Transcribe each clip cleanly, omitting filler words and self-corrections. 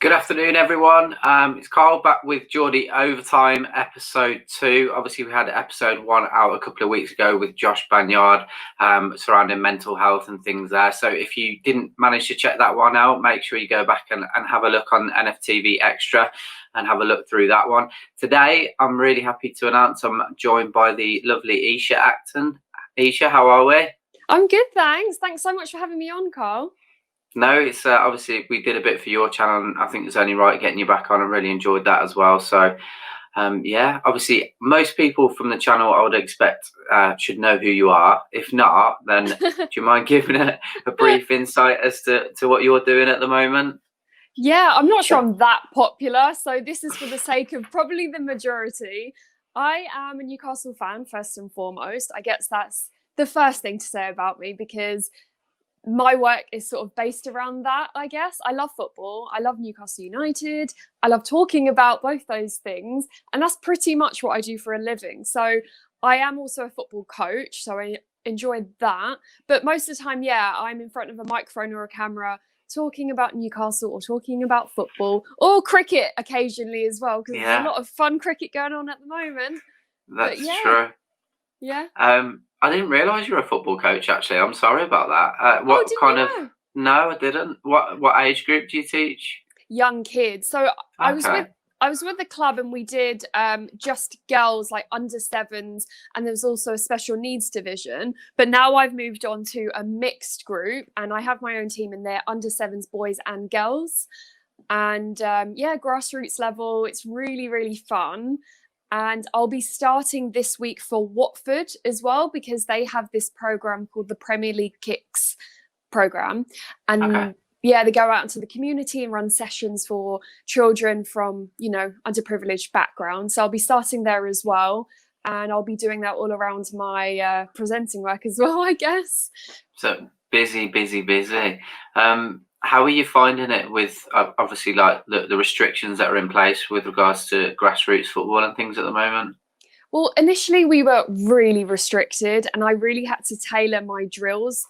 Good afternoon, everyone. It's Karl back with Geordie Overtime, episode 2. Obviously, we had episode 1 out a couple of weeks ago with Josh Banyard surrounding mental health and things there. So if you didn't manage to check that one out, make sure you go back and have a look on NFTV Extra and have a look through that one. Today, I'm really happy to announce I'm joined by the lovely Eisha Acton. Eisha, how are we? I'm good, thanks. Thanks so much for having me on, Karl. No, it's obviously we did a bit for your channel, and I think it's only right getting you back on. I really enjoyed that as well. So, yeah, obviously most people from the channel I would expect should know who you are. If not, then do you mind giving a brief insight as to what you're doing at the moment? Yeah, I'm not sure I'm that popular, so this is for the sake of probably the majority. I am a Newcastle fan, first and foremost. I guess that's the first thing to say about me because my work is sort of based around that, I guess. I love football. I love Newcastle United. I love talking about both those things. And that's pretty much what I do for a living. So I am also a football coach. So I enjoy that. But most of the time, yeah, I'm in front of a microphone or a camera talking about Newcastle or talking about football or cricket occasionally as well, because there's a lot of fun cricket going on at the moment. That's true. Yeah. I didn't realise you were a football coach. Actually, I'm sorry about that. No, I didn't. What age group do you teach? Young kids. So I was with the club, and we did just girls, like under sevens, and there was also a special needs division. But now I've moved on to a mixed group, and I have my own team in there, under sevens boys and girls. And yeah, grassroots level. It's really, really fun. And I'll be starting this week for Watford as well, because they have this program called the Premier League Kicks program. And yeah, they go out into the community and run sessions for children from, underprivileged backgrounds. So I'll be starting there as well. And I'll be doing that all around my presenting work as well, I guess. So busy. How are you finding it with obviously like the restrictions that are in place with regards to grassroots football and things at the moment? Well, initially we were really restricted, and I really had to tailor my drills.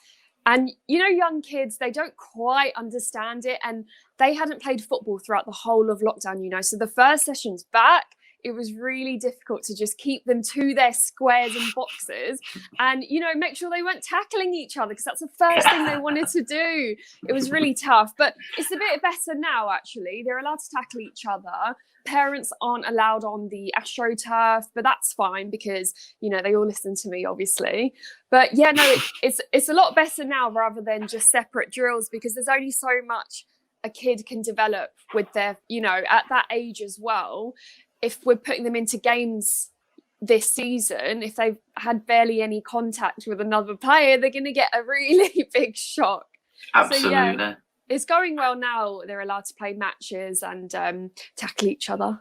And, young kids, they don't quite understand it, and they hadn't played football throughout the whole of lockdown, So the first sessions back, it was really difficult to just keep them to their squares and boxes and, make sure they weren't tackling each other, because that's the first thing they wanted to do. It was really tough, but it's a bit better now, actually. They're allowed to tackle each other. Parents aren't allowed on the AstroTurf, but that's fine because, they all listen to me, obviously. But yeah, no, it's a lot better now rather than just separate drills, because there's only so much a kid can develop with their, at that age as well. If we're putting them into games this season, if they've had barely any contact with another player, they're going to get a really big shock. Absolutely. So, yeah, it's going well now. They're allowed to play matches and tackle each other.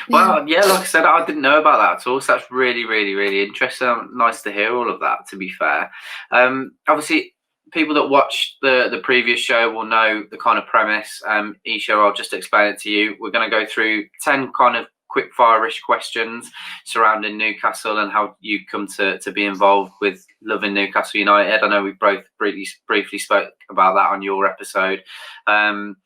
Well, yeah, like I said, I didn't know about that at all. So that's really, really, really interesting. Nice to hear all of that, to be fair. Obviously, people that watched the previous show will know the kind of premise. Eisha, I'll just explain it to you. We're going to go through 10 kind of quick fire-ish questions surrounding Newcastle and how you come to be involved with loving Newcastle United. I know we both briefly spoke about that on your episode. And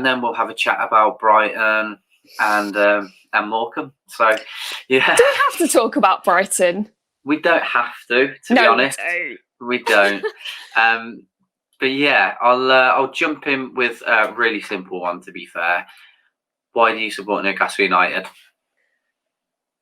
then we'll have a chat about Brighton and Morecambe. So, yeah. Do we have to talk about Brighton? We don't have to be honest. We don't. But yeah, I'll jump in with a really simple one, to be fair. Why do you support Newcastle United?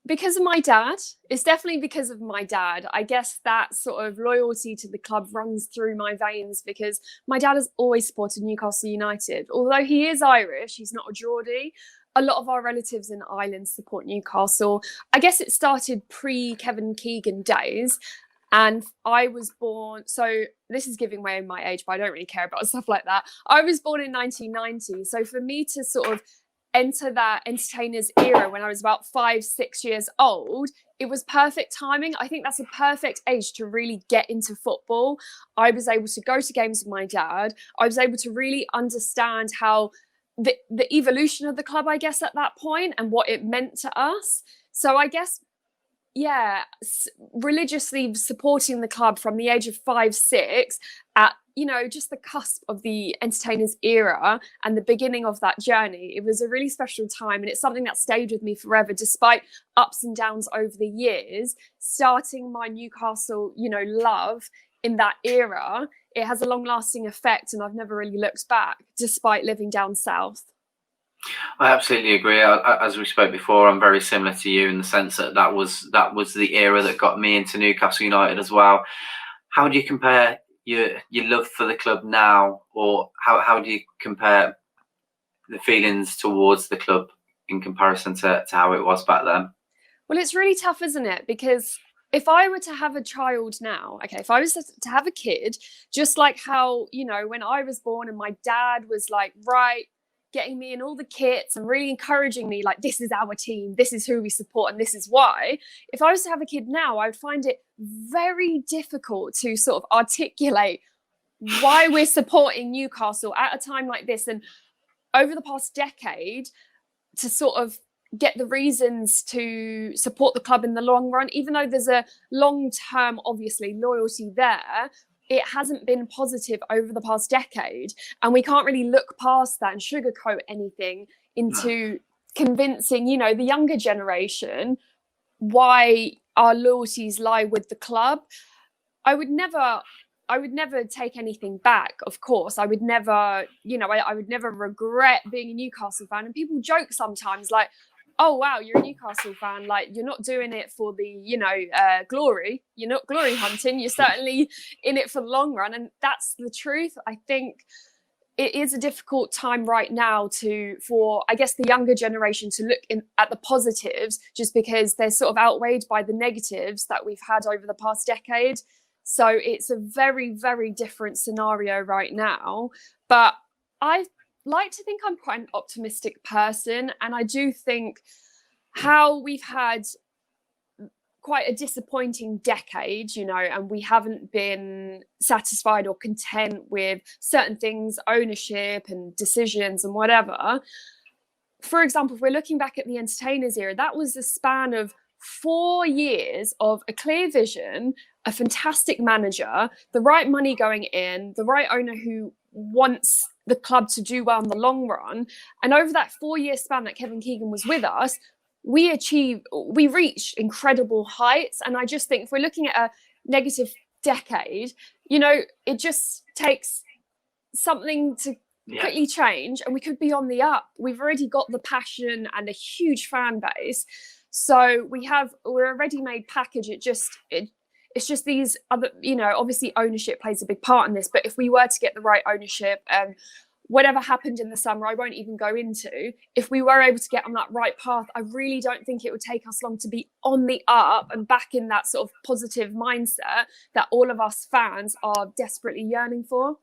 Because of my dad. It's definitely because of my dad. I guess that sort of loyalty to the club runs through my veins, because my dad has always supported Newcastle United. Although he is Irish, he's not a Geordie. A lot of our relatives in Ireland support Newcastle. I guess it started pre-Kevin Keegan days. And I was born, so this is giving away my age, but I don't really care about stuff like that. I was born in 1990. So for me to sort of enter that entertainers era when I was about 5-6 years old, it was perfect timing. I think that's a perfect age to really get into football. I was able to go to games with my dad. I was able to really understand how the evolution of the club, I guess, at that point, and what it meant to us. So I guess religiously supporting the club from the age of 5, 6 at, just the cusp of the entertainers era and the beginning of that journey. It was a really special time, and it's something that stayed with me forever, despite ups and downs over the years. Starting my Newcastle, love in that era, it has a long-lasting effect, and I've never really looked back, despite living down south. I absolutely agree. As we spoke before, I'm very similar to you in the sense that that was the era that got me into Newcastle United as well. How do you compare your love for the club now, or how do you compare the feelings towards the club in comparison to how it was back then? Well, it's really tough, isn't it? Because if I were to have a child now, if I was to have a kid, just like how, when I was born and my dad was like, right, getting me in all the kits and really encouraging me, like, this is our team, this is who we support, and this is why. If I was to have a kid now, I would find it very difficult to sort of articulate why we're supporting Newcastle at a time like this. And over the past decade, to sort of get the reasons to support the club in the long run, even though there's a long-term, obviously, loyalty there, it hasn't been positive over the past decade. And we can't really look past that and sugarcoat anything into convincing, the younger generation why our loyalties lie with the club. I would never take anything back, of course. I would never, I would never regret being a Newcastle fan. And people joke sometimes like, oh, wow, you're a Newcastle fan. Like, you're not doing it for the, glory. You're not glory hunting. You're certainly in it for the long run. And that's the truth. I think it is a difficult time right now for, I guess, the younger generation to look at the positives, just because they're sort of outweighed by the negatives that we've had over the past decade. So it's a very, very different scenario right now. But I like to think I'm quite an optimistic person. And I do think how we've had quite a disappointing decade, and we haven't been satisfied or content with certain things, ownership and decisions and whatever. For example, if we're looking back at the entertainers era, that was a span of 4 years of a clear vision, a fantastic manager, the right money going in, the right owner who wants the club to do well in the long run. And over that 4-year span that Kevin Keegan was with us, we reached incredible heights. And I just think if we're looking at a negative decade, it just takes something to quickly change, and we could be on the up. We've already got the passion and a huge fan base. So we're a ready-made package. It's just these other, obviously ownership plays a big part in this, but if we were to get the right ownership, whatever happened in the summer, I won't even go into, if we were able to get on that right path, I really don't think it would take us long to be on the up and back in that sort of positive mindset that all of us fans are desperately yearning for.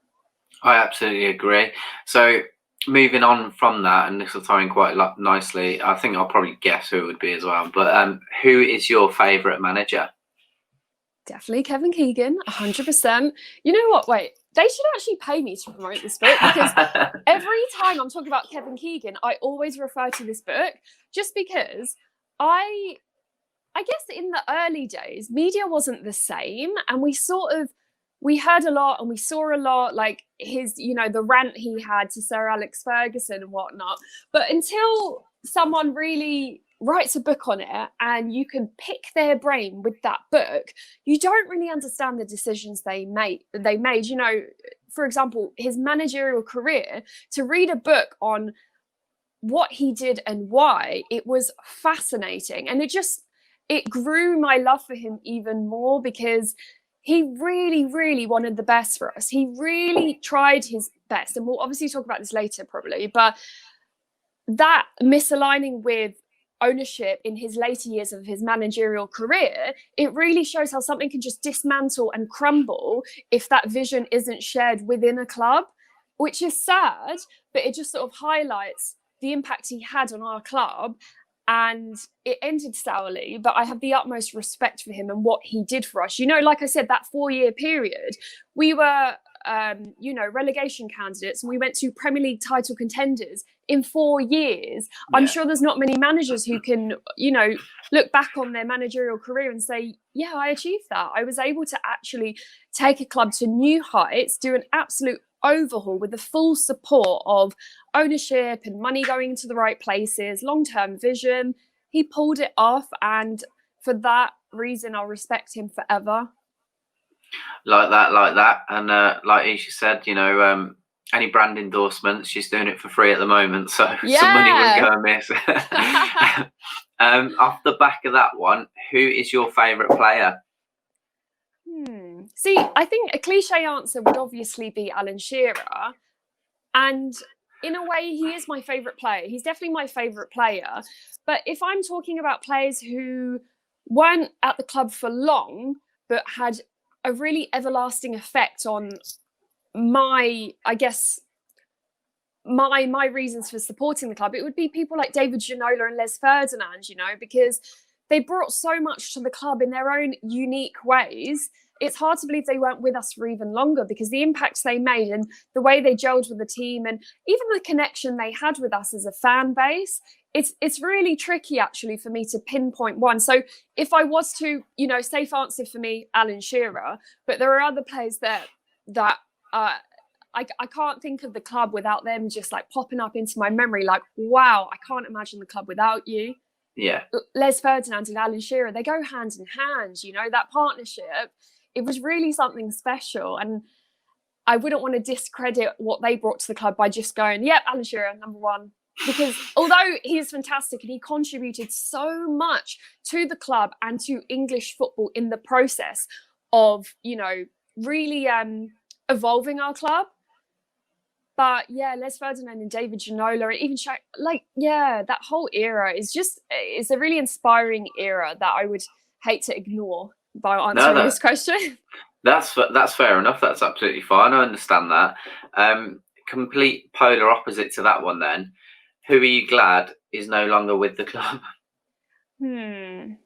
I absolutely agree. So moving on from that, and this will tie in quite nicely, I think I'll probably guess who it would be as well, but who is your favourite manager? Definitely Kevin Keegan, 100%. You know what? Wait, they should actually pay me to promote this book, because every time I'm talking about Kevin Keegan, I always refer to this book, just because I guess in the early days, media wasn't the same, and we heard a lot and we saw a lot, like his, the rant he had to Sir Alex Ferguson and whatnot. But until someone really writes a book on it and you can pick their brain with that book, you don't really understand the decisions they made. For example, his managerial career, to read a book on what he did and why, it was fascinating. And it grew my love for him even more, because he really, really wanted the best for us. He really tried his best. And we'll obviously talk about this later probably, but that misaligning with ownership in his later years of his managerial career, it really shows how something can just dismantle and crumble if that vision isn't shared within a club, which is sad, but it just sort of highlights the impact he had on our club. And it ended sourly, but I have the utmost respect for him and what he did for us. Like I said, that 4-year period, we were relegation candidates, and we went to Premier League title contenders in 4 years. Yeah. I'm sure there's not many managers who can, look back on their managerial career and say, yeah, I achieved that. I was able to actually take a club to new heights, do an absolute overhaul with the full support of ownership and money going to the right places, long-term vision. He pulled it off, and for that reason, I'll respect him forever. Like that. And like Eisha said, any brand endorsements, she's doing it for free at the moment, so some money wouldn't go amiss. Off the back of that one, who is your favourite player? See, I think a cliche answer would obviously be Alan Shearer. And in a way, he is my favourite player. He's definitely my favourite player. But if I'm talking about players who weren't at the club for long, but had a really everlasting effect on my reasons for supporting the club, it would be people like David Ginola and Les Ferdinand, because they brought so much to the club in their own unique ways. It's hard to believe they weren't with us for even longer, because the impacts they made and the way they gelled with the team, and even the connection they had with us as a fan base, it's really tricky actually for me to pinpoint one. So if I was to, safe answer for me, Alan Shearer, but there are other players that I can't think of the club without them just like popping up into my memory. Like, wow, I can't imagine the club without you. Yeah. Les Ferdinand and Alan Shearer, they go hand in hand, that partnership. It was really something special. And I wouldn't want to discredit what they brought to the club by just going, yep, Alan Shearer, number one. Because although he is fantastic and he contributed so much to the club and to English football in the process of, really evolving our club. But yeah, Les Ferdinand and David Ginola, and even that whole era it's a really inspiring era that I would hate to ignore by answering this question. That's fair enough. That's absolutely fine. I understand that. Complete polar opposite to that one then. Who are you glad is no longer with the club? The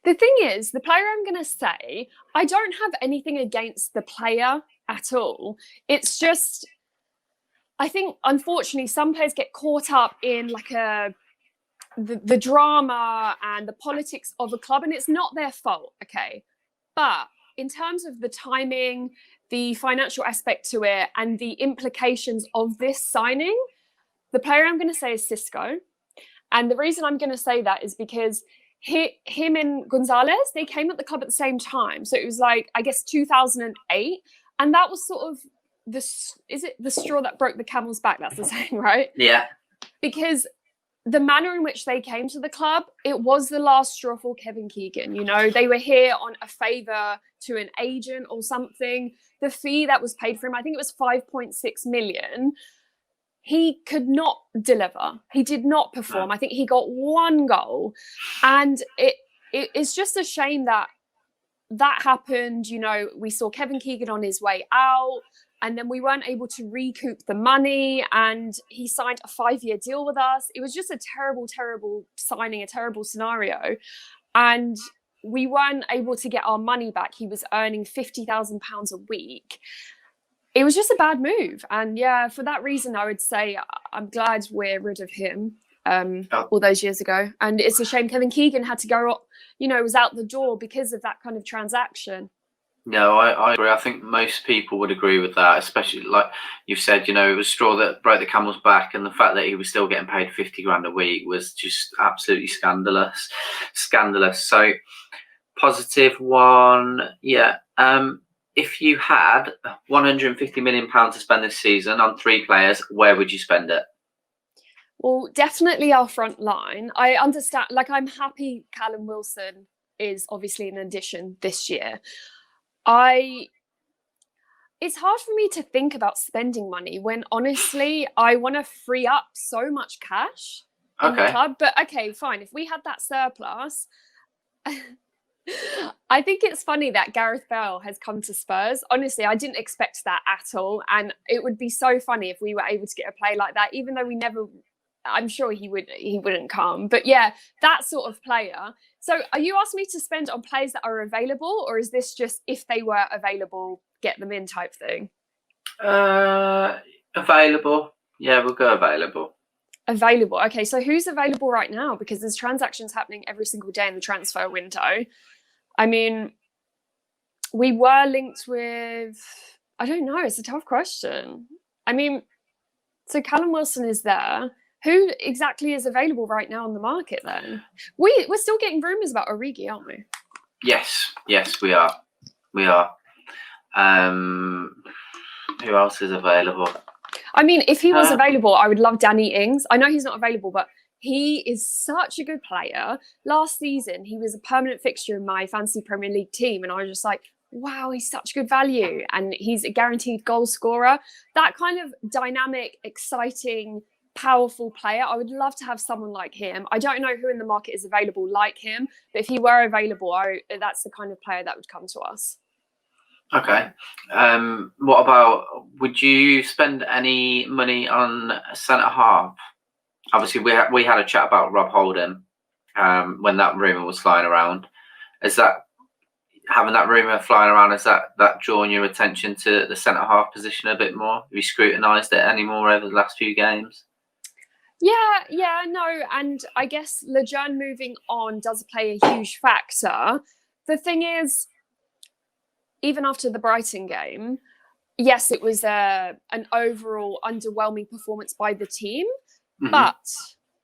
thing is, the player I'm going to say, I don't have anything against the player at all. It's just, I think, unfortunately, some players get caught up in the drama and the politics of a club, and it's not their fault, okay? But in terms of the timing, the financial aspect to it, and the implications of this signing, the player I'm going to say is Cisco. And the reason I'm going to say that is because him and Gonzalez, they came at the club at the same time. So it was 2008. And that was sort of is it the straw that broke the camel's back? That's the saying, right? Yeah. Because the manner in which they came to the club, it was the last straw for Kevin Keegan. They were here on a favour to an agent or something. The fee that was paid for him, I think it was 5.6 million. He could not deliver. He did not perform. I think he got one goal. And it's just a shame that happened. We saw Kevin Keegan on his way out, and then we weren't able to recoup the money, and he signed a 5-year deal with us. It was just a terrible, terrible signing, a terrible scenario. And we weren't able to get our money back. He was earning £50,000 a week. It was just a bad move. And yeah, for that reason, I would say I'm glad we're rid of him all those years ago. And it's a shame Kevin Keegan had to go, was out the door because of that kind of transaction. No, I agree. I think most people would agree with that, especially like you've said, it was straw that broke the camel's back, and the fact that he was still getting paid 50 grand a week was just absolutely scandalous. So positive one. Yeah. If you had £150 million to spend this season on 3 players, where would you spend it? Well, definitely our front line. I understand, I'm happy Callum Wilson is obviously an addition this year. It's hard for me to think about spending money when honestly I want to free up so much cash in the club. But okay, fine. If we had that surplus, I think it's funny that Gareth Bale has come to Spurs. Honestly, I didn't expect that at all. And it would be so funny if we were able to get a play like that, even though I'm sure he wouldn't come. But yeah, that sort of player. So are you asking me to spend on players that are available, or is this just if they were available, get them in type thing? Available. Yeah, we'll go available. Available. Okay, so who's available right now? Because there's transactions happening every single day in the transfer window. I mean, we were linked with, I don't know, it's a tough question. I mean, so Callum Wilson is there. Who exactly is available right now on the market then? We're still getting rumours about Origi, aren't we? Yes, we are. Who else is available? I mean, if he was available, I would love Danny Ings. I know he's not available, but he is such a good player. Last season, he was a permanent fixture in my fantasy Premier League team, and I was just like, wow, he's such good value, and he's a guaranteed goal scorer. That kind of dynamic, exciting, powerful player, I would love to have someone like him. I don't know who in the market is available like him, but if he were available, that's the kind of player that would come to us. Okay. What about, would you spend any money on centre half? Obviously, we had a chat about Rob Holding when that rumour was flying around. Is that, having that rumour flying around, is that drawing your attention to the centre half position a bit more? Have you scrutinised it any more over the last few games? Yeah, no, and I guess Lejeune moving on does play a huge factor. The thing is, even after the Brighton game, yes, it was an overall underwhelming performance by the team, but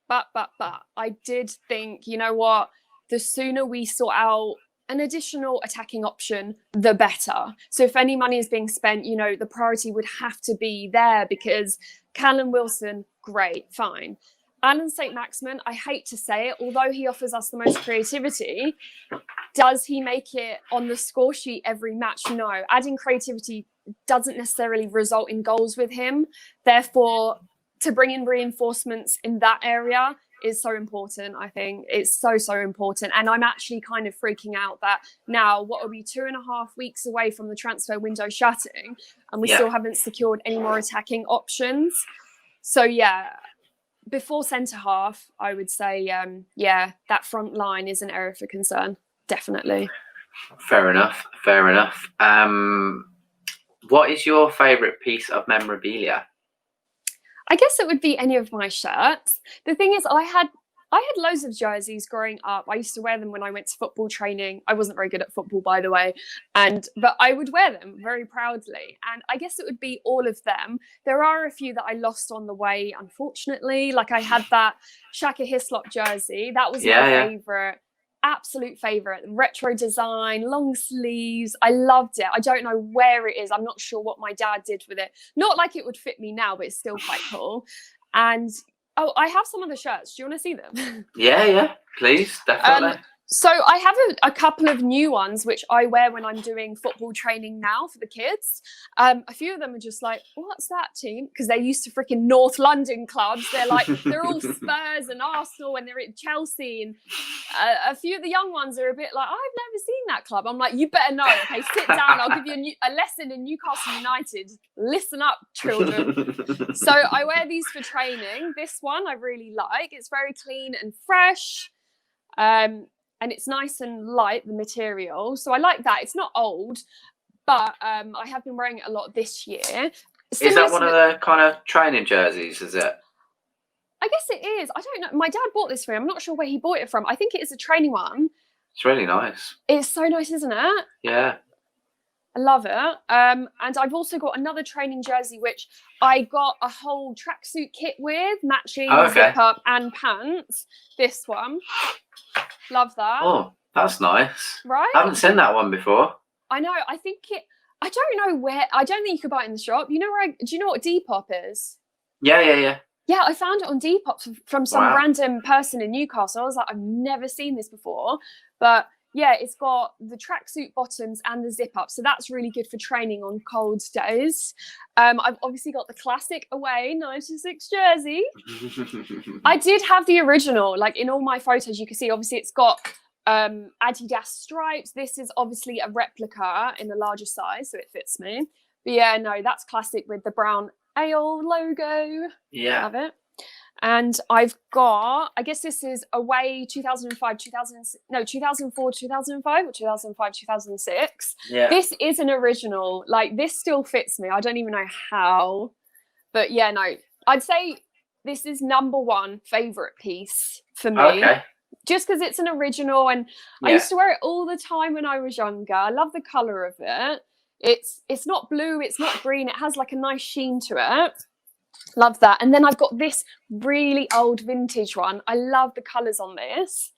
I did think, you know what, the sooner we sort out an additional attacking option, the better. So if any money is being spent, you know, the priority would have to be there, because Callum Wilson, great, fine. Alan Saint-Maximin, I hate to say it, although he offers us the most creativity, does he make it on the score sheet every match? No. Adding creativity doesn't necessarily result in goals with him. Therefore, to bring in reinforcements in that area is so important, I think. It's so important. And I'm actually kind of freaking out that now, what are we, 2.5 weeks away from the transfer window shutting, and we still haven't secured any more attacking options. So, yeah, before centre half, I would say, that front line is an area for concern. Definitely. Fair enough. What is your favourite piece of memorabilia? I guess it would be any of my shirts. The thing is, I had loads of jerseys growing up. I used to wear them when I went to football training. I wasn't very good at football, by the way, but I would wear them very proudly. And I guess it would be all of them. There are a few that I lost on the way, unfortunately. Like I had that Shaka Hislop jersey. That was my favourite. Absolute favorite. Retro design, long sleeves. I loved it. I don't know where it is. I'm not sure what my dad did with it. Not like it would fit me now, but it's still quite cool. And I have some of the shirts. Do you want to see them? Yeah, please, definitely. So I have a couple of new ones which I wear when I'm doing football training now for the kids. A few of them are just like, what's that team? Because they're used to freaking North London clubs. They're like, they're all Spurs and Arsenal, and they're at Chelsea. And a few of the young ones are a bit like, I've never seen that club. I'm like, you better know. Okay, sit down. I'll give you a lesson in Newcastle United. Listen up, children. So I wear these for training. This one I really like. It's very clean and fresh. And it's nice and light, the material. So I like that. It's not old, but I have been wearing it a lot this year. Is that one of the kind of training jerseys, is it? I guess it is. I don't know. My dad bought this for me. I'm not sure where he bought it from. I think it is a training one. It's really nice. It's so nice, isn't it? Yeah. I love it. And I've also got another training jersey, which I got a whole tracksuit kit with, matching zip up and pants. This one. Love that. Oh, that's nice. Right? I haven't seen that one before. I know. I don't know where. I don't think you could buy it in the shop. You know where? Do you know what Depop is? Yeah. Yeah, I found it on Depop from some random person in Newcastle. I was like, I've never seen this before. But yeah, it's got the tracksuit bottoms and the zip up. So that's really good for training on cold days. I've obviously got the classic away 96 jersey. I did have the original, like in all my photos, you can see, obviously it's got Adidas stripes. This is obviously a replica in a larger size, so it fits me. But yeah, no, that's classic with the brown ale logo. Yeah. Love it. And I've got, I guess this is away 2004, 2005 or 2006. Yeah. This is an original. Like, this still fits me. I don't even know how. But yeah, no, I'd say this is number one favourite piece for me. Okay. Just because it's an original, and I used to wear it all the time when I was younger. I love the colour of it. It's not blue, it's not green. It has like a nice sheen to it. Love that. And then I've got this really old vintage one. I love the colours on this.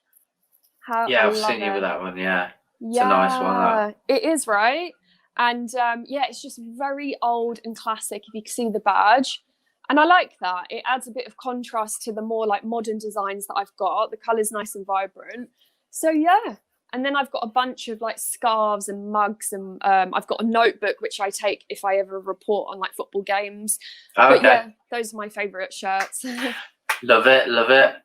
I've seen you with that one. Yeah, it's a nice one. That. It is, right? And it's just very old and classic. If you can see the badge, and I like that. It adds a bit of contrast to the more like modern designs that I've got. The colour's nice and vibrant. So yeah. And then I've got a bunch of like scarves and mugs, and I've got a notebook which I take if I ever report on like football games. But yeah, those are my favourite shirts. Love it.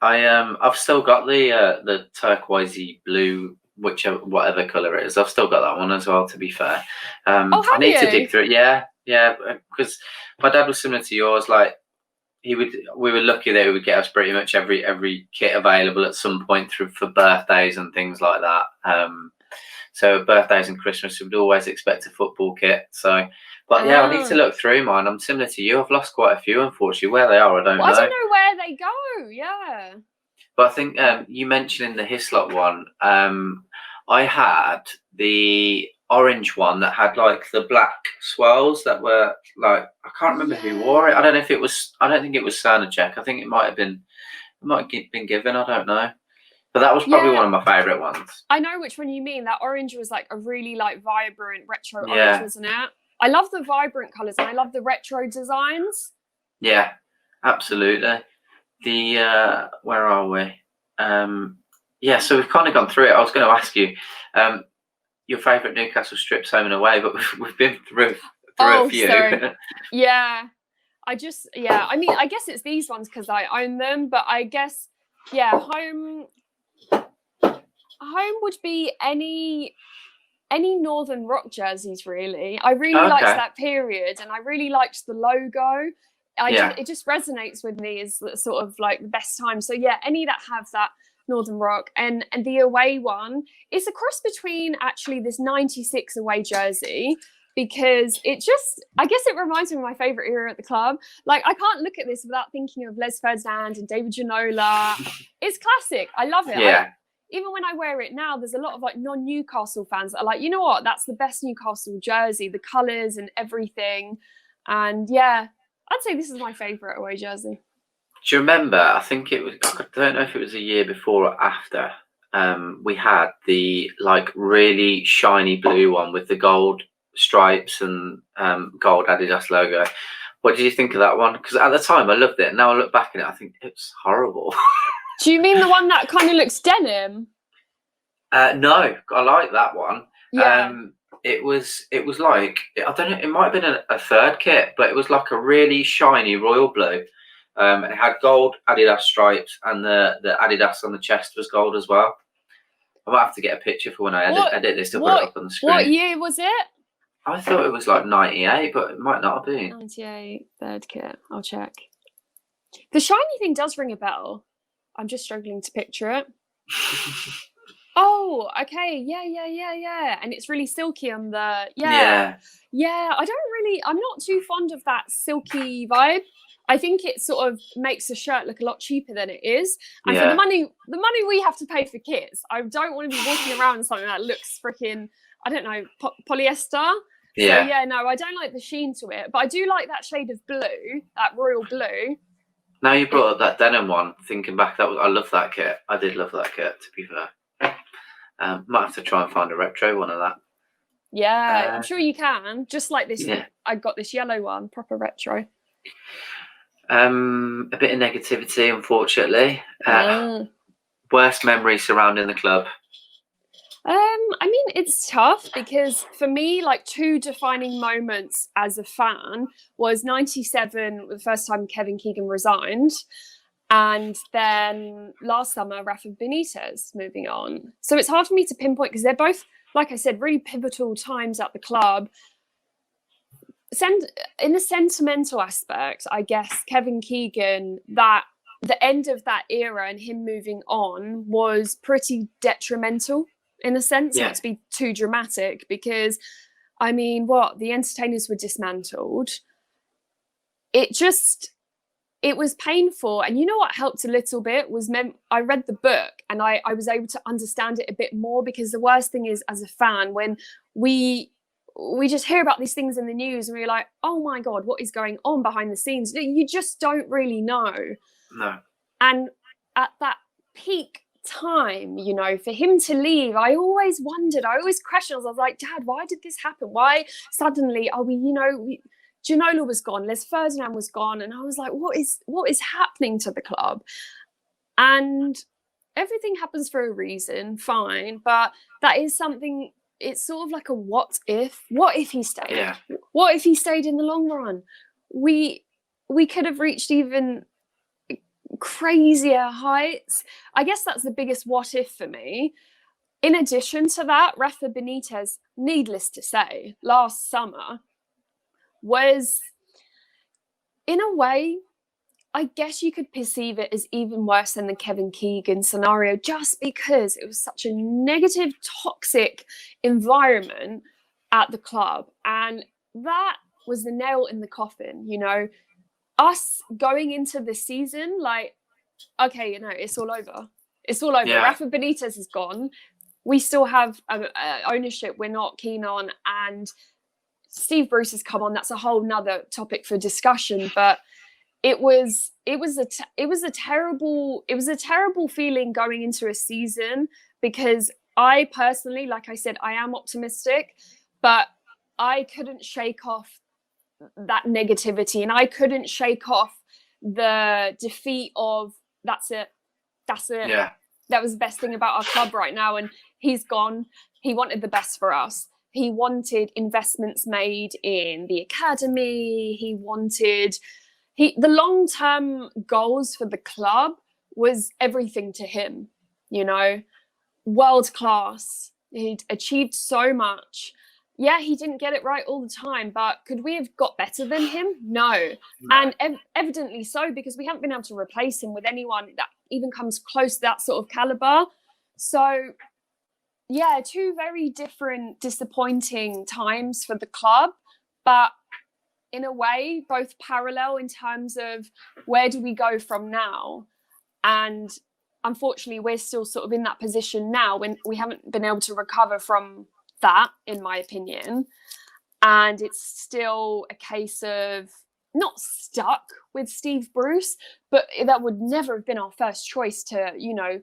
I've still got the turquoisey blue, whatever colour it is. I've still got that one as well. To be fair, I need to dig through it. Yeah, because my dad was similar to yours. Like we were lucky that he would get us pretty much every kit available at some point for birthdays and things like that. So birthdays and Christmas, we would always expect a football kit. So, but yeah, I need to look through mine. I'm similar to you. I've lost quite a few, unfortunately. Where they are, I don't know. I don't know where they go. Yeah. But I think you mentioned in the Hislop one, I had the orange one that had like the black swirls that were like, I can't remember who wore it. I don't know if it was, I don't think it was Cernacek. I think it might have been given. I don't know. But that was probably one of my favourite ones. I know which one you mean. That orange was like a really like vibrant retro orange, wasn't it? I love the vibrant colours and I love the retro designs. Yeah, absolutely. The where are we? So we've kind of gone through it. I was going to ask you your favourite Newcastle strips home and away, but we've been through a few. Sorry. I mean, I guess it's these ones because I own them, but I guess home would be any Northern Rock jerseys, really. I really liked that period, and I really liked the logo. It just resonates with me as sort of like the best time. So yeah, any that have that Northern Rock, and the away one is a cross between actually this 96 away jersey, because I guess it reminds me of my favourite era at the club. Like, I can't look at this without thinking of Les Ferdinand and David Ginola. It's classic. I love it. Yeah. Even when I wear it now, there's a lot of like non-Newcastle fans that are like, you know what, that's the best Newcastle jersey, the colours and everything. And yeah, I'd say this is my favourite away jersey. Do you remember, I don't know if it was a year before or after, we had the like really shiny blue one with the gold stripes and gold Adidas logo. What did you think of that one? Because at the time I loved it. Now I look back at it, I think it's horrible. Do you mean the one that kind of looks denim? No, I like that one. Yeah. It was like, I don't know, it might have been a third kit, but it was like a really shiny royal blue. And it had gold Adidas stripes, and the Adidas on the chest was gold as well. I might have to get a picture for when I edit this to put it up on the screen. What year was it? I thought it was like 98, but it might not have been. 98, third kit. I'll check. The shiny thing does ring a bell. I'm just struggling to picture it. Oh, okay. Yeah. And it's really silky on the... Yeah. I'm not too fond of that silky vibe. I think it sort of makes a shirt look a lot cheaper than it is. And for the money we have to pay for kits, I don't want to be walking around in something that looks freaking, I don't know, polyester. Yeah. So yeah, no, I don't like the sheen to it, but I do like that shade of blue, that royal blue. Now you brought up that denim one, thinking back, I love that kit. I did love that kit, to be fair. Might have to try and find a retro one of that. Yeah, I'm sure you can. Just like this, yeah. I got this yellow one, proper retro. A bit of negativity, unfortunately. Worst memory surrounding the club. I mean, it's tough because for me, like, two defining moments as a fan was 97, the first time Kevin Keegan resigned, and then last summer, Rafa Benitez moving on. So it's hard for me to pinpoint because they're both, like I said, really pivotal times at the club. In the sentimental aspect, I guess Kevin Keegan, that the end of that era and him moving on was pretty detrimental in a sense, not to be too dramatic, because I mean, the entertainers were dismantled. It was painful. And you know what helped a little bit was I read the book and I was able to understand it a bit more, because the worst thing is, as a fan, when we just hear about these things in the news and we're like, oh my God, what is going on behind the scenes? You just don't really know. No. And at that peak time, you know, for him to leave, I always wondered, I always questioned, I was like, Dad, why did this happen? Why suddenly are we, you know, Ginola was gone, Les Ferdinand was gone, and I was like, what is happening to the club? And everything happens for a reason, fine, but that is something, it's sort of like a what if he stayed? Yeah. What if he stayed in the long run? We could have reached even crazier heights. I guess that's the biggest what if for me. In addition to that, Rafa Benitez, needless to say, last summer was, in a way, I guess you could perceive it as even worse than the Kevin Keegan scenario, just because it was such a negative, toxic environment at the club. And that was the nail in the coffin, you know. Us going into the season, like, okay, you know, it's all over. It's all over. Yeah. Rafa Benitez is gone. We still have ownership we're not keen on, and Steve Bruce has come on. That's a whole nother topic for discussion. But it was a terrible feeling going into a season, because I personally, like I said, I am optimistic, but I couldn't shake off that negativity, and I couldn't shake off the defeat of that's it. Yeah. That was the best thing about our club right now, and he's gone. He wanted the best for us. He wanted investments made in the academy. He wanted the long-term goals for the club was everything to him, you know, world class. He'd achieved so much. Yeah, he didn't get it right all the time, but could we have got better than him? No. And evidently so, because we haven't been able to replace him with anyone that even comes close to that sort of caliber. So yeah, two very different, disappointing times for the club, but in a way, both parallel in terms of where do we go from now? And unfortunately, we're still sort of in that position now when we haven't been able to recover from that, in my opinion. And it's still a case of not stuck with Steve Bruce, but that would never have been our first choice to, you know,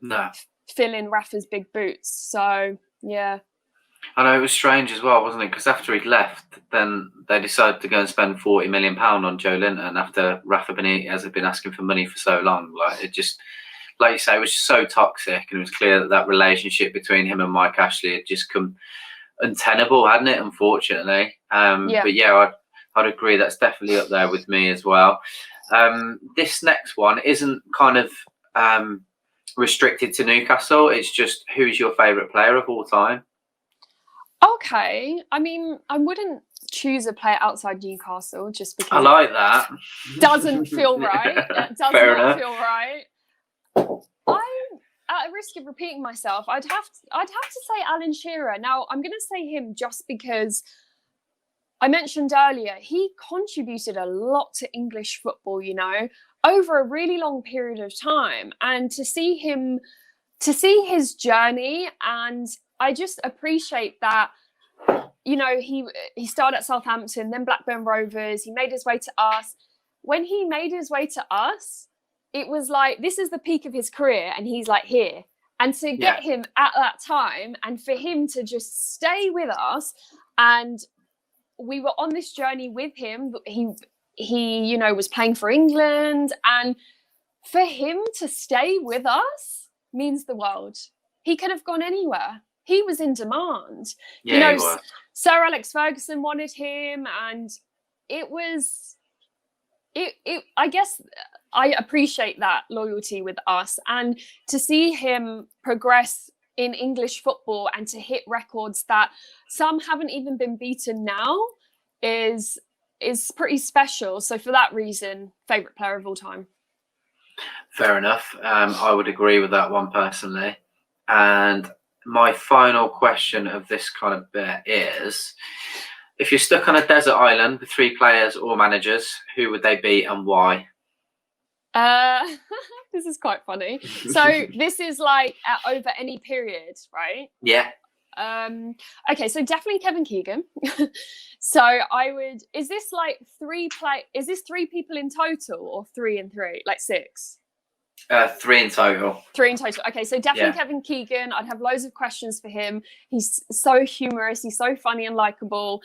fill in Rafa's big boots. So, yeah. I know, it was strange as well, wasn't it? Because after he'd left, then they decided to go and spend £40 million on Joe Linton after Rafa Benitez had been asking for money for so long. Like, it just, like you say, it was just so toxic, and it was clear that that relationship between him and Mike Ashley had just come untenable, hadn't it, unfortunately? But yeah, I'd agree, that's definitely up there with me as well. This next one isn't kind of restricted to Newcastle, it's just, who's your favourite player of all time? Okay, I mean, I wouldn't choose a player outside Newcastle just because I like that. Doesn't feel right. It does Fair not enough. feel right. I'm at a risk of repeating myself. I'd have to say Alan Shearer. Now, I'm going to say him just because I mentioned earlier he contributed a lot to English football, you know, over a really long period of time, and to see his journey, and I just appreciate that. You know, he started at Southampton, then Blackburn Rovers. He made his way to us. When he made his way to us, it was like, this is the peak of his career, and he's like here. And to get him at that time, and for him to just stay with us, and we were on this journey with him. He you know, was playing for England, and for him to stay with us means the world. He could have gone anywhere. He was in demand. Yeah, you know, he was. Sir Alex Ferguson wanted him, and it was I guess I appreciate that loyalty with us, and to see him progress in English football and to hit records that some haven't even been beaten now is pretty special. So for that reason, favourite player of all time. Fair enough. I would agree with that one personally. And my final question of this kind of bit is, if you're stuck on a desert island with 3 players or managers, who would they be and why? This is quite funny. So this is like over any period, right? Yeah. Okay, so definitely Kevin Keegan. So I would. Is this like 3 play? Is this 3 people in total, or 3 and 3, like 6? 3 in total. 3 in total. Okay, so definitely Kevin Keegan. I'd have loads of questions for him. He's so humorous. He's so funny and likable.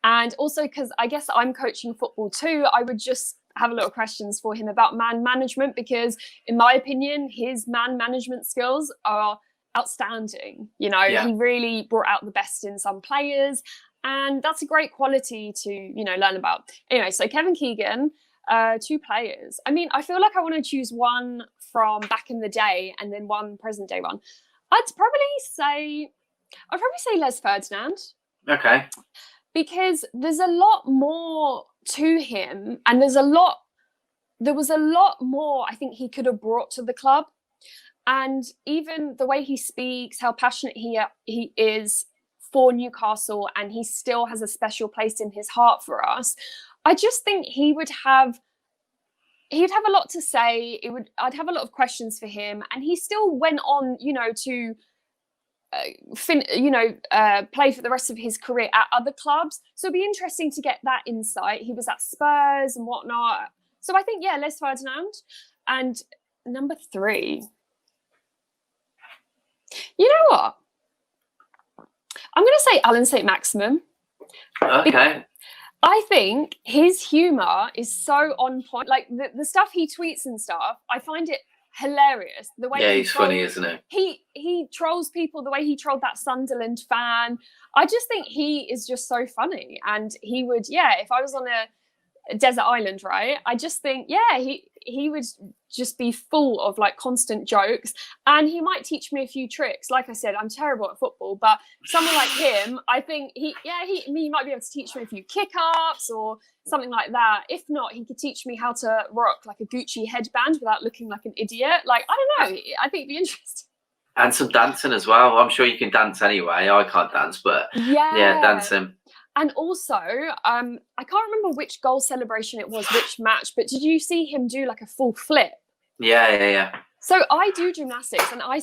And also because I guess I'm coaching football too, I would just have a lot of questions for him about man management, because in my opinion, his man management skills are outstanding. You know, he really brought out the best in some players, and that's a great quality to, you know, learn about. Anyway, so Kevin Keegan, 2 players. I mean, I feel like I want to choose one from back in the day and then one present day one. I'd probably say Les Ferdinand. Okay. Because there's a lot more to him, and there was a lot more I think he could have brought to the club. And even the way he speaks, how passionate he is for Newcastle, and he still has a special place in his heart for us. I just think he'd have a lot to say. I'd have a lot of questions for him, and he still went on, you know, to play for the rest of his career at other clubs. So it'd be interesting to get that insight. He was at Spurs and whatnot. So I think, Les Ferdinand. And number 3, you know what? I'm going to say Alan Saint-Maximin. Okay. I think his humour is so on point. Like the stuff he tweets and stuff, I find it hilarious. The way he's funny, isn't he? He trolls people the way he trolled that Sunderland fan. I just think he is just so funny, and he would, if I was on a desert island, right? I just think, he would just be full of like constant jokes, and he might teach me a few tricks. Like I said, I'm terrible at football, but someone like him, I think he might be able to teach me a few kick-ups or something like that. If not, he could teach me how to rock like a Gucci headband without looking like an idiot. Like, I don't know. I think it'd be interesting. And some dancing as well. I'm sure you can dance anyway. I can't dance, but dancing. And also, I can't remember which goal celebration it was, which match, but did you see him do like a full flip? Yeah. So I do gymnastics, and I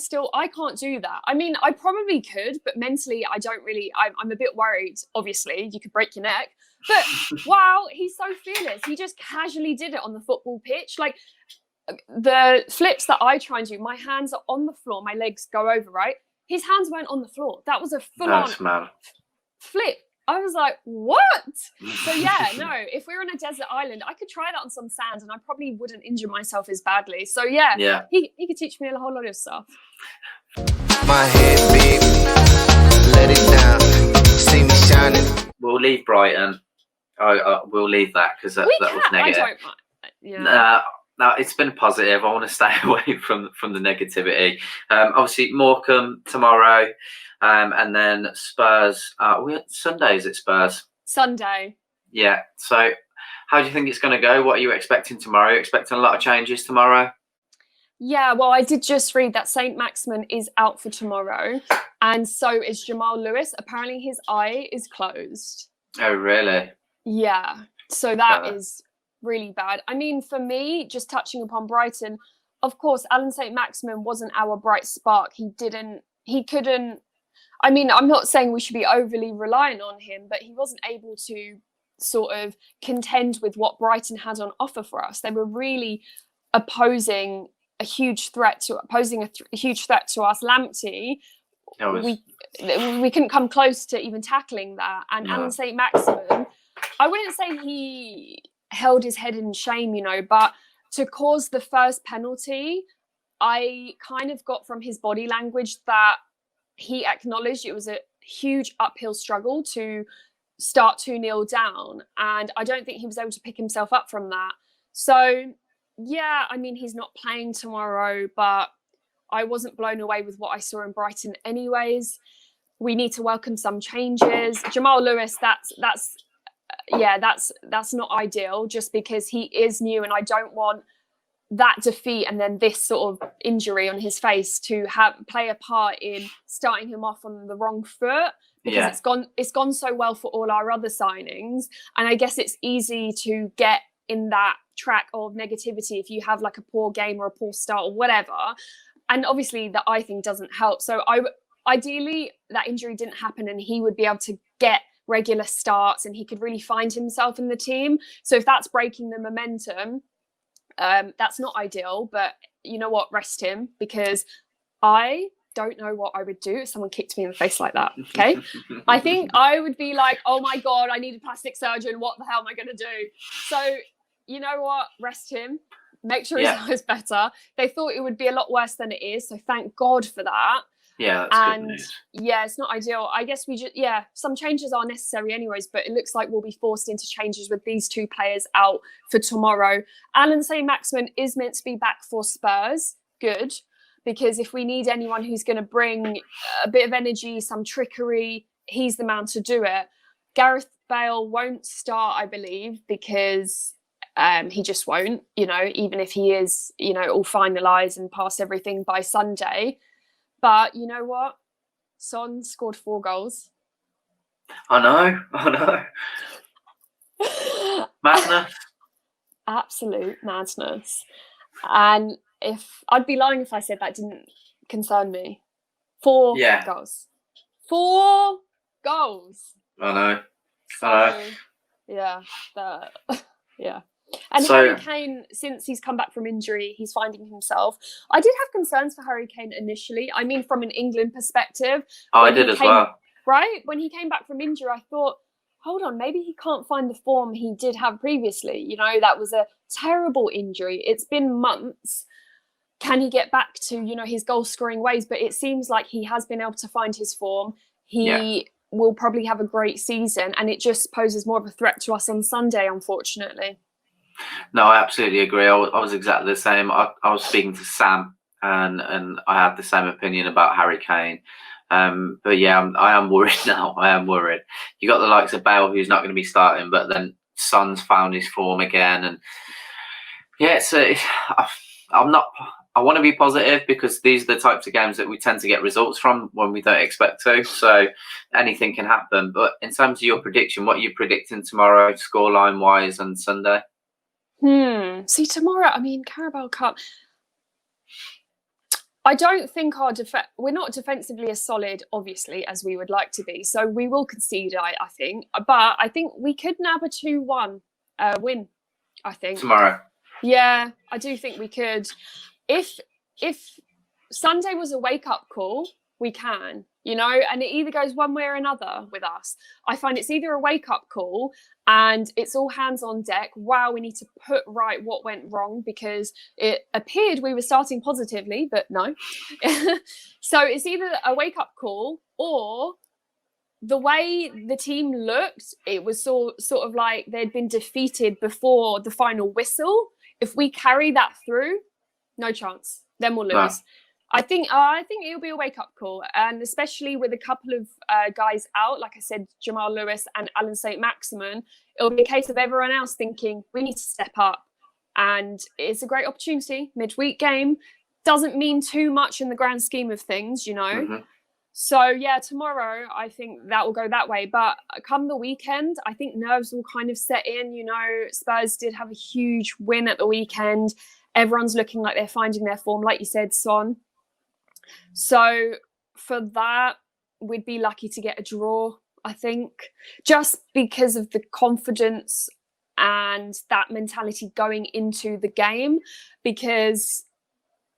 can't do that. I mean, I probably could, but mentally I don't really, I'm a bit worried. Obviously, you could break your neck. But wow, he's so fearless. He just casually did it on the football pitch. Like the flips that I try and do, my hands are on the floor, my legs go over, right? His hands weren't on the floor. That was a full-on flip. I was like, what? So if we were on a desert island, I could try that on some sand, and I probably wouldn't injure myself as badly. So he could teach me a whole lot of stuff. My head big, let it down, see me shining. We'll leave Brighton. We'll leave that because that was negative. I don't mind. No, it's been positive. I want to stay away from the negativity. Obviously, Morecambe tomorrow. And then Spurs. Sunday, is it Spurs? Sunday. Yeah. So how do you think it's going to go? What are you expecting tomorrow? Are you expecting a lot of changes tomorrow? Yeah, well, I did just read that Saint-Maximin is out for tomorrow. And so is Jamal Lewis. Apparently his eye is closed. Oh, really? Yeah. So that is really bad. I mean, for me, just touching upon Brighton, of course, Alan Saint-Maximin wasn't our bright spark. He couldn't. I mean, I'm not saying we should be overly reliant on him, but he wasn't able to sort of contend with what Brighton had on offer for us. They were really posing a huge threat to us. Lamptey, we couldn't come close to even tackling that. And Alan Saint-Maximin, I wouldn't say he held his head in shame, but to cause the first penalty, I kind of got from his body language that he acknowledged it was a huge uphill struggle to start 2-0 down. And I don't think he was able to pick himself up from that. So, I mean, he's not playing tomorrow, but I wasn't blown away with what I saw in Brighton anyways. We need to welcome some changes. Jamal Lewis, that's not ideal, just because he is new, and I don't want that defeat and then this sort of injury on his face to play a part in starting him off on the wrong foot, because it's gone so well for all our other signings. And I guess it's easy to get in that track of negativity if you have like a poor game or a poor start or whatever. And obviously the eye thing doesn't help. So ideally that injury didn't happen and he would be able to get regular starts and he could really find himself in the team. So if that's breaking the momentum, that's not ideal, but you know what, rest him, because I don't know what I would do if someone kicked me in the face like that. Okay. I think I would be like, oh my God, I need a plastic surgeon. What the hell am I going to do? So you know what, rest him, make sure his eye's better. They thought it would be a lot worse than it is. So thank God for that. Yeah, that's good news. Yeah, it's not ideal. I guess some changes are necessary anyways, but it looks like we'll be forced into changes with these two players out for tomorrow. Saint-Maximin is meant to be back for Spurs. Good, because if we need anyone who's going to bring a bit of energy, some trickery, he's the man to do it. Gareth Bale won't start, I believe, because he just won't, even if he is, all finalised and past everything by Sunday. But you know what? Son scored 4 goals. I know. Madness. Absolute madness. And I'd be lying if I said that didn't concern me. 4 goals. 4 goals. I know. Yeah. Yeah. And Harry Kane, since he's come back from injury, he's finding himself. I did have concerns for Harry Kane initially. I mean, from an England perspective. I did as well. Right? When he came back from injury, I thought, hold on, maybe he can't find the form he did have previously. That was a terrible injury. It's been months. Can he get back to, his goal-scoring ways? But it seems like he has been able to find his form. He will probably have a great season, and it just poses more of a threat to us on Sunday, unfortunately. No, I absolutely agree. I was exactly the same. I was speaking to Sam, and I had the same opinion about Harry Kane. But yeah, I am worried now. I am worried. You got the likes of Bale, who's not going to be starting, but then Son's found his form again, and yeah, I'm not. I want to be positive because these are the types of games that we tend to get results from when we don't expect to. So anything can happen. But in terms of your prediction, what are you predicting tomorrow, scoreline wise, and Sunday? See, tomorrow, Carabao Cup. I don't think we're not defensively as solid, obviously, as we would like to be. So we will concede, I think. But I think we could nab a 2-1 win, I think. Tomorrow. Yeah, I do think we could. If Sunday was a wake-up call, we can, and it either goes one way or another with us. I find it's either a wake-up call and it's all hands on deck. Wow, we need to put right what went wrong, because it appeared we were starting positively, but no. So it's either a wake-up call, or the way the team looked, it was sort of like they'd been defeated before the final whistle. If we carry that through, no chance. Then we'll lose. No. I think it'll be a wake-up call, and especially with a couple of guys out, like I said, Jamal Lewis and Saint-Maximin, it'll be a case of everyone else thinking we need to step up, and it's a great opportunity. Midweek game doesn't mean too much in the grand scheme of things, Mm-hmm. So yeah, tomorrow I think that will go that way. But come the weekend, I think nerves will kind of set in. Spurs did have a huge win at the weekend. Everyone's looking like they're finding their form, like you said, Son. So for that, we'd be lucky to get a draw, I think, just because of the confidence and that mentality going into the game, because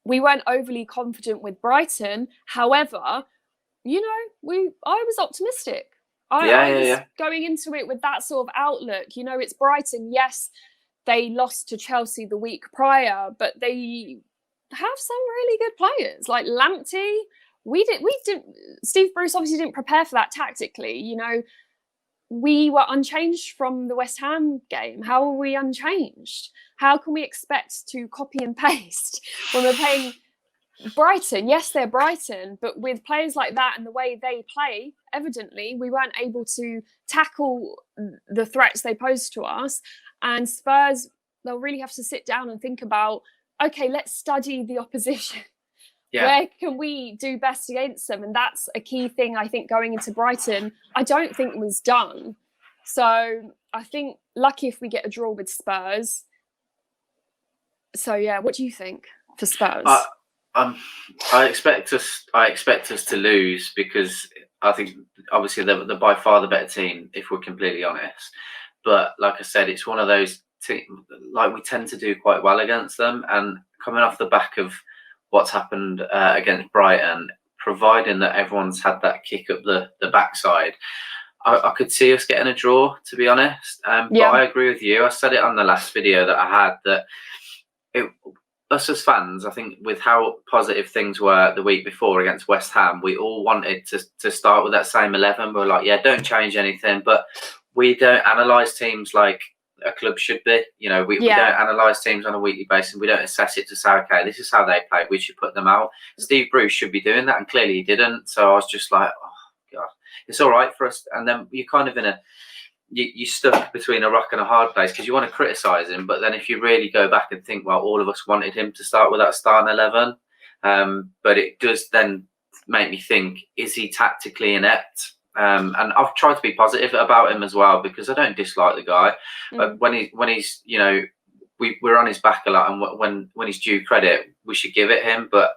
we weren't overly confident with Brighton. However, I was optimistic. I was going into it with that sort of outlook. It's Brighton. Yes, they lost to Chelsea the week prior, but they have some really good players like Lamptey. We didn't. Steve Bruce obviously didn't prepare for that tactically. We were unchanged from the West Ham game. How are we unchanged? How can we expect to copy and paste when we're playing Brighton? Yes, they're Brighton, but with players like that and the way they play, evidently we weren't able to tackle the threats they posed to us. And Spurs, they'll really have to sit down and think about okay, let's study the opposition. Yeah. Where can we do best against them? And that's a key thing, I think, going into Brighton, I don't think was done. So I think lucky if we get a draw with Spurs. So yeah, what do you think for Spurs? I expect us to lose, because I think obviously they're by far the better team, if we're completely honest. But like I said, it's one of those like we tend to do quite well against them, and coming off the back of what's happened against Brighton, providing that everyone's had that kick up the backside, I could see us getting a draw, to be honest. But I agree with you. I said it on the last video that I had, that us as fans, I think with how positive things were the week before against West Ham, we all wanted to start with that same 11. We're like, yeah, don't change anything. But we don't analyse teams like a club should be. You know, we don't analyse teams on a weekly basis. We don't assess it to say, okay, this is how they play, we should put them out. Steve Bruce should be doing that, and clearly he didn't. So I was just like, oh God, it's all right for us. And then you're kind of in you're stuck between a rock and a hard place, because you want to criticise him, but then if you really go back and think, well, all of us wanted him to start with that starting 11, but it does then make me think, is he tactically inept? And I've tried to be positive about him as well, because I don't dislike the guy. But when he's you know, we're on his back a lot, and when he's due credit, we should give it him. But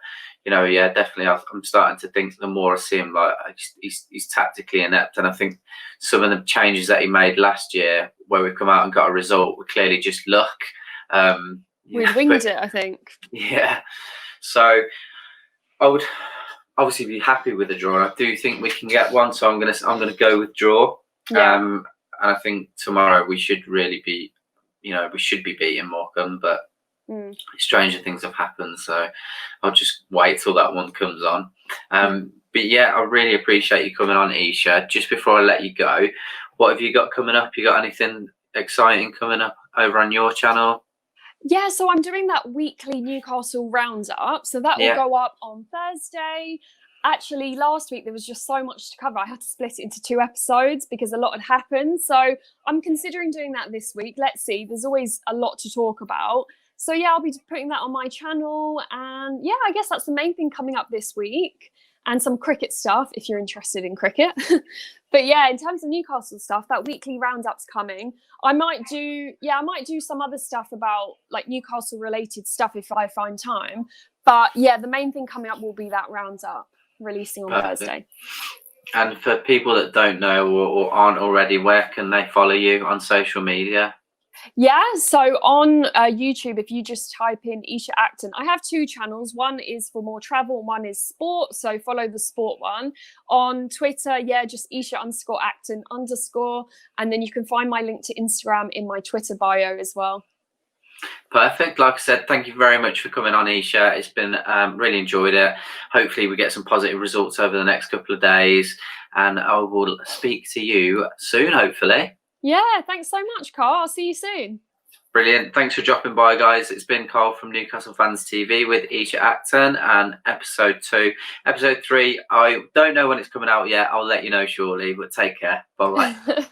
you know, yeah, definitely, I'm starting to think the more I see him, like he's tactically inept. And I think some of the changes that he made last year, where we come out and got a result, were clearly just luck. We winged it, I think. Yeah. So I would obviously be happy with a draw. I do think we can get one, so I'm gonna go with draw. And I think tomorrow we should really be, you know, we should be beating Morecambe, but stranger things have happened, so I'll just wait till that one comes on. But yeah, I really appreciate you coming on, Eisha. Just before I let you go, what have you got coming up? You got anything exciting coming up over on your channel? Yeah, so I'm doing that weekly Newcastle roundup. So that will go up on Thursday. Actually, last week there was just so much to cover. I had to split it into 2 episodes because a lot had happened. So I'm considering doing that this week. Let's see. There's always a lot to talk about. So yeah, I'll be putting that on my channel. And yeah, I guess that's the main thing coming up this week. And some cricket stuff, if you're interested in cricket. But yeah, in terms of Newcastle stuff, that weekly roundup's coming. I might do some other stuff about like Newcastle related stuff if I find time. But yeah, the main thing coming up will be that roundup releasing on Thursday. And for people that don't know or aren't already, where can they follow you on social media? Yeah, so on YouTube, if you just type in Eisha Acton, I have 2 channels. One is for more travel and one is sport. So follow the sport one. On Twitter, yeah, just Eisha_Acton_. And then you can find my link to Instagram in my Twitter bio as well. Perfect. Like I said, thank you very much for coming on, Eisha. It's been really enjoyed it. Hopefully we get some positive results over the next couple of days, and I will speak to you soon, hopefully. Yeah, thanks so much, Karl. I'll see you soon. Brilliant. Thanks for dropping by, guys. It's been Karl from Newcastle Fans TV with Eisha Acton, and episode 2. Episode 3, I don't know when it's coming out yet. I'll let you know shortly, but take care. Bye-bye.